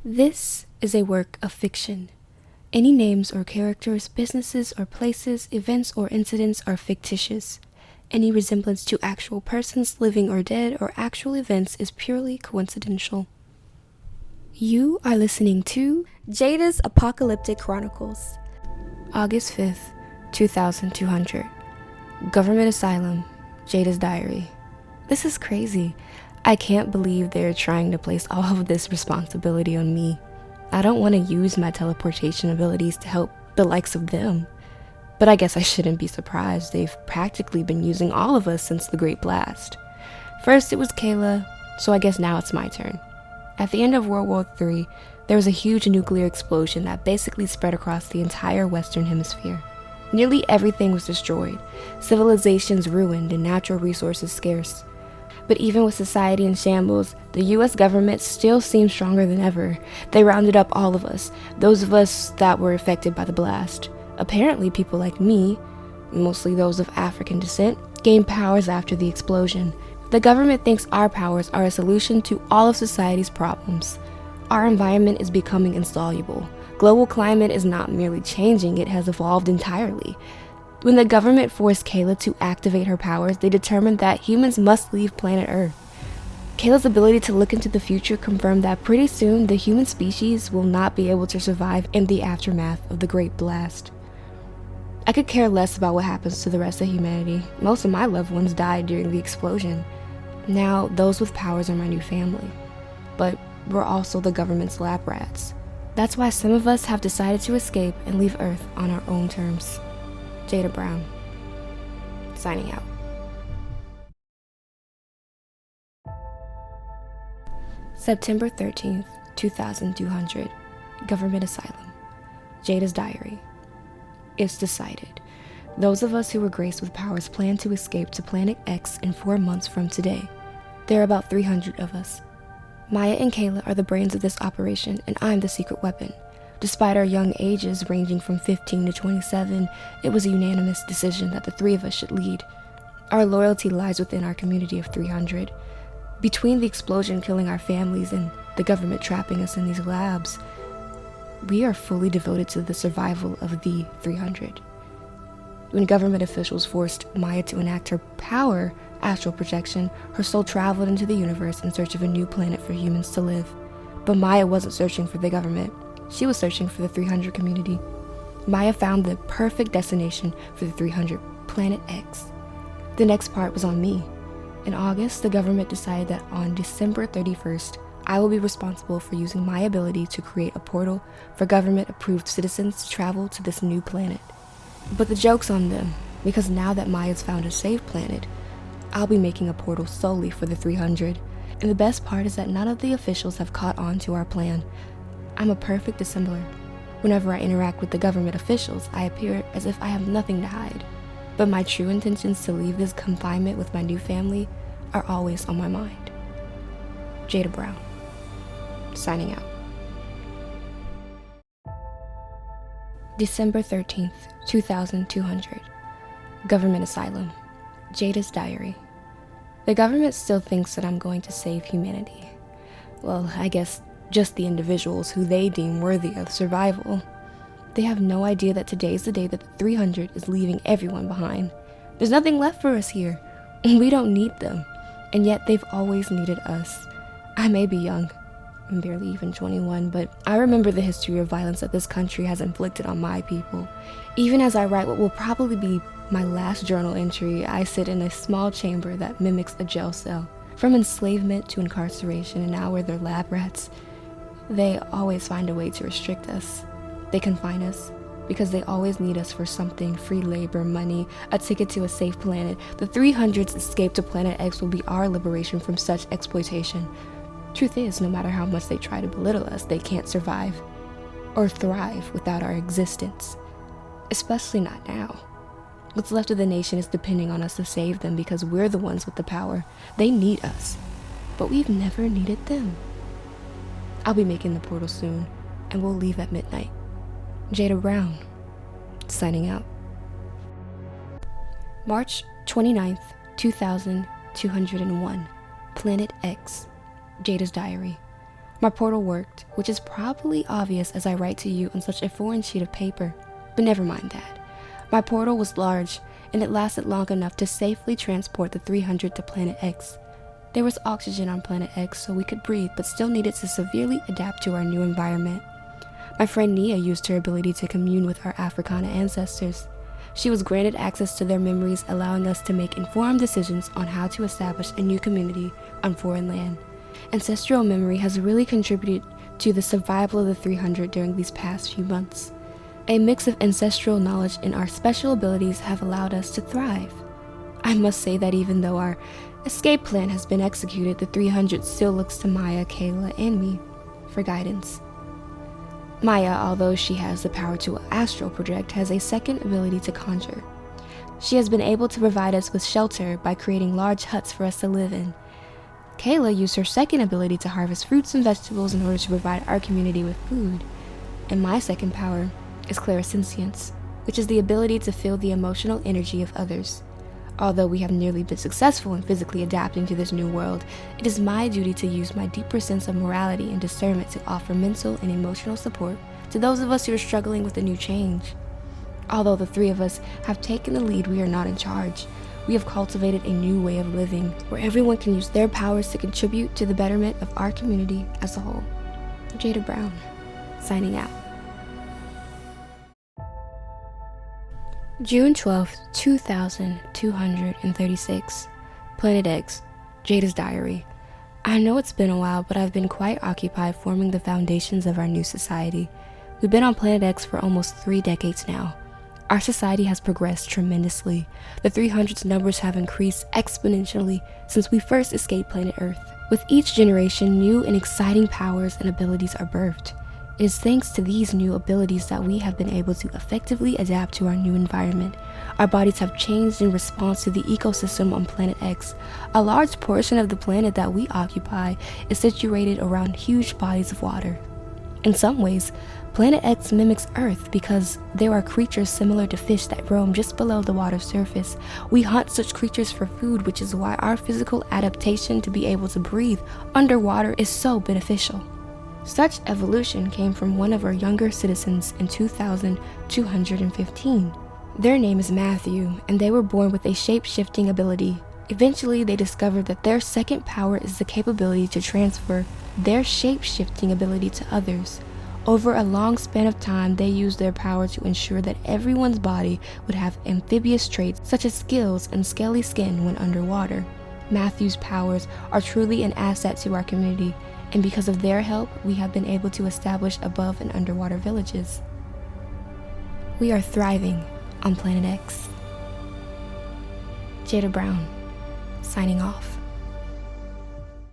This is a work of fiction. Any names or characters, businesses or places, events or incidents are fictitious. Any resemblance to actual persons, living or dead, or actual events is purely coincidental. You are listening to Jada's Apocalyptic Chronicles. August 5th, 2200. Government Asylum, Jada's Diary. This is crazy. I can't believe they're trying to place all of this responsibility on me. I don't want to use my teleportation abilities to help the likes of them. But I guess I shouldn't be surprised. They've practically been using all of us since the Great Blast. First it was Kayla, so I guess now it's my turn. At the end of World War III, there was a huge nuclear explosion that basically spread across the entire Western Hemisphere. Nearly everything was destroyed, civilizations ruined, and natural resources scarce. But even with society in shambles, the US government still seemed stronger than ever. They rounded up all of us, those of us that were affected by the blast. Apparently people like me, mostly those of African descent, gained powers after the explosion. The government thinks our powers are a solution to all of society's problems. Our environment is becoming insoluble. Global climate is not merely changing, it has evolved entirely. When the government forced Kayla to activate her powers, they determined that humans must leave planet Earth. Kayla's ability to look into the future confirmed that pretty soon the human species will not be able to survive in the aftermath of the Great Blast. I could care less about what happens to the rest of humanity. Most of my loved ones died during the explosion. Now, those with powers are my new family. But we're also the government's lab rats. That's why some of us have decided to escape and leave Earth on our own terms. Jada Brown, signing out. September 13th, 2200. Government Asylum. Jada's Diary. It's decided. Those of us who were graced with powers plan to escape to Planet X in 4 months from today. There are about 300 of us. Maya and Kayla are the brains of this operation, and I'm the secret weapon. Despite our young ages ranging from 15 to 27, it was a unanimous decision that the three of us should lead. Our loyalty lies within our community of 300. Between the explosion killing our families and the government trapping us in these labs, we are fully devoted to the survival of the 300. When government officials forced Maya to enact her power, astral projection, her soul traveled into the universe in search of a new planet for humans to live. But Maya wasn't searching for the government. She was searching for the 300 community. Maya found the perfect destination for the 300, Planet X. The next part was on me. In August, the government decided that on December 31st, I will be responsible for using my ability to create a portal for government-approved citizens to travel to this new planet. But the joke's on them, because now that Maya's found a safe planet, I'll be making a portal solely for the 300. And the best part is that none of the officials have caught on to our plan. I'm a perfect dissembler. Whenever I interact with the government officials, I appear as if I have nothing to hide. But my true intentions to leave this confinement with my new family are always on my mind. Jada Brown, signing out. December 13th, 2200. Government Asylum. Jada's Diary. The government still thinks that I'm going to save humanity. Well, I guess just the individuals who they deem worthy of survival. They have no idea that today's the day that the 300 is leaving everyone behind. There's nothing left for us here. We don't need them. And yet they've always needed us. I may be young, I'm barely even 21, but I remember the history of violence that this country has inflicted on my people. Even as I write what will probably be my last journal entry, I sit in a small chamber that mimics a jail cell. From enslavement to incarceration, and now we're their lab rats. They always find a way to restrict us. They confine us because they always need us for something: free labor, money, a ticket to a safe planet. The 300's escape to Planet X will be our liberation from such exploitation. Truth is, no matter how much they try to belittle us, they can't survive or thrive without our existence. Especially not now. What's left of the nation is depending on us to save them because we're the ones with the power. They need us, but we've never needed them. I'll be making the portal soon, and we'll leave at midnight. Jada Brown, signing out. March 29th, 2201. Planet X. Jada's Diary. My portal worked, which is probably obvious as I write to you on such a foreign sheet of paper, but never mind that. My portal was large, and it lasted long enough to safely transport the 300 to Planet X. There was oxygen on Planet X, so we could breathe, but still needed to severely adapt to our new environment. My friend Nia used her ability to commune with our Africana ancestors. She was granted access to their memories, allowing us to make informed decisions on how to establish a new community on foreign land. Ancestral memory has really contributed to the survival of the 300 during these past few months. A mix of ancestral knowledge and our special abilities have allowed us to thrive. I must say that even though our escape plan has been executed, the 300 still looks to Maya, Kayla, and me for guidance. Maya, although she has the power to astral project, has a second ability to conjure. She has been able to provide us with shelter by creating large huts for us to live in. Kayla used her second ability to harvest fruits and vegetables in order to provide our community with food. And my second power is clairsentience, which is the ability to feel the emotional energy of others. Although we have nearly been successful in physically adapting to this new world, it is my duty to use my deeper sense of morality and discernment to offer mental and emotional support to those of us who are struggling with the new change. Although the three of us have taken the lead, we are not in charge. We have cultivated a new way of living, where everyone can use their powers to contribute to the betterment of our community as a whole. Jada Brown, signing out. June 12th, 2236. Planet X, Jada's diary. I know it's been a while, but I've been quite occupied forming the foundations of our new society. We've been on Planet X for almost 3 decades now. Our society has progressed tremendously. The 300's numbers have increased exponentially since we first escaped planet Earth. With each generation, new and exciting powers and abilities are birthed. It is thanks to these new abilities that we have been able to effectively adapt to our new environment. Our bodies have changed in response to the ecosystem on Planet X. A large portion of the planet that we occupy is situated around huge bodies of water. In some ways, Planet X mimics Earth because there are creatures similar to fish that roam just below the water's surface. We hunt such creatures for food, which is why our physical adaptation to be able to breathe underwater is so beneficial. Such evolution came from one of our younger citizens in 2215. Their name is Matthew, and they were born with a shape-shifting ability. Eventually, they discovered that their second power is the capability to transfer their shape-shifting ability to others. Over a long span of time, they used their power to ensure that everyone's body would have amphibious traits such as scales and scaly skin when underwater. Matthew's powers are truly an asset to our community, and because of their help, we have been able to establish above and underwater villages. We are thriving on Planet X. Jada Brown, signing off.